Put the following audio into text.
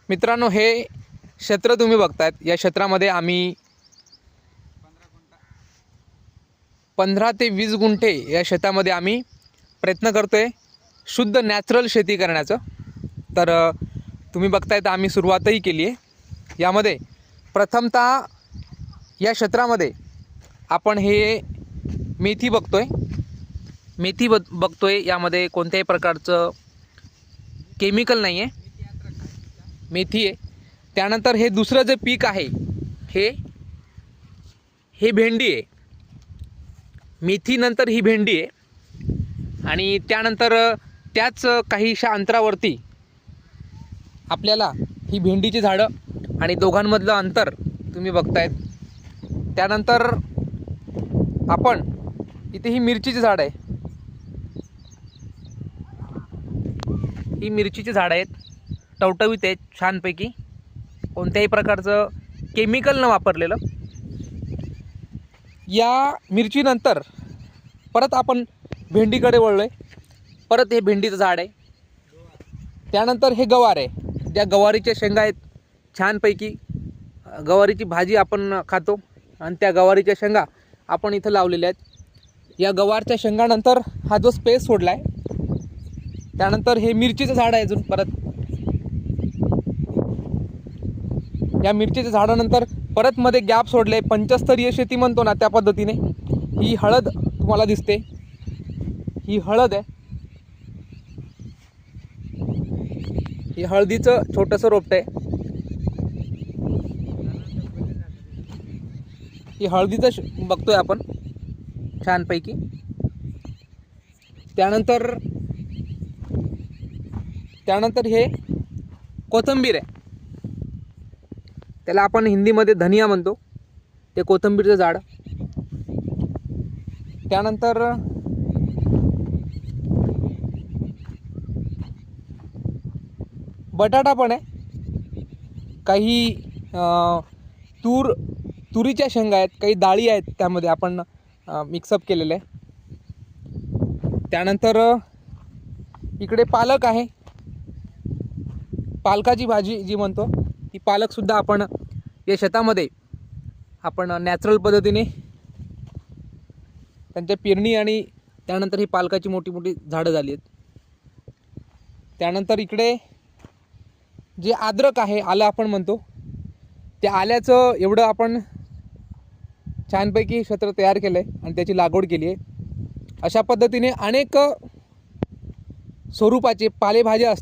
मित्रांनो, हे क्षेत्र तुम्ही बघतायत. या क्षेत्रामध्ये आम्ही 15 ते 20 गुंठे या शेतामध्ये आम्ही प्रयत्न करतोय शुद्ध नॅचरल शेती करण्याचं. तर तुम्ही बघतायत आम्ही सुरुवातही केली आहे. यामध्ये प्रथमतः या क्षेत्रामध्ये आपण हे मेथी बघतोय. यामध्ये कोणत्याही प्रकारचं केमिकल नाही आहे, मेथी आहे. त्यानंतर हे दुसरं जे पीक आहे हे भेंडी आहे. मेथीनंतर ही भेंडी आहे आणि त्यानंतर त्याच काहीशा अंतरावरती आपल्याला ही भेंडीची झाडं आणि दोघांमधलं अंतर तुम्ही बघतायत. त्यानंतर आपण इथे ही मिरचीची झाड आहे. ही मिरचीची झाडं आहेत, टवटवीत आहेत छानपैकी, कोणत्याही प्रकारचं केमिकल न वापरलेलं. या मिरचीनंतर परत आपण भेंडीकडे वळलो आहे. परत हे भेंडीचं झाड आहे. त्यानंतर हे गवार आहे. ज्या गवारीच्या शेंगा आहेत छानपैकी, गवारीची भाजी आपण खातो आणि त्या गवारीच्या शेंगा आपण इथं लावलेल्या आहेत. या गवारच्या शेंगानंतर हा जो स्पेस सोडला आहे, त्यानंतर हे मिरचीचं झाड आहे. अजून परत या मिरचीच्या झाडानंतर परत मध्ये गॅप सोडले. पंचस्तरीय शेती म्हणतो ना, त्या पद्धतीने ही हळद तुम्हाला दिसते. ही हळद आहे. ही हळदीचं छोटंसं रोपटं आहे. ही हळदीचं बघतोय आपण छानपैकी. त्यानंतर हे कोथिंबीर आहे. त्याला आपण हिंदीमध्ये धनिया म्हणतो. ते कोथिंबीरचं झाड. त्यानंतर बटाटा पण आहे. काही तुरीच्या शेंगा आहेत, काही डाळी आहेत, त्यामध्ये आपण मिक्सअप केलेलं आहे. त्यानंतर इकडे पालक आहे. पालकाची भाजी जी म्हणतो ती पालकसुद्धा आपण या शेतामध्ये आपण नॅचरल पद्धतीने त्यांच्या पेरणी आणि त्यानंतर ही पालकाची मोठी मोठी झाडं झाली आहेत. त्यानंतर इकडे जे अद्रक आहे, आलं आपण म्हणतो, त्या आल्याचं एवढं आपण छानपैकी क्षेत्र तयार केलं आहे आणि त्याची लागवड केली आहे. अशा पद्धतीने अनेक स्वरूपाचे पालेभाज्या असतात.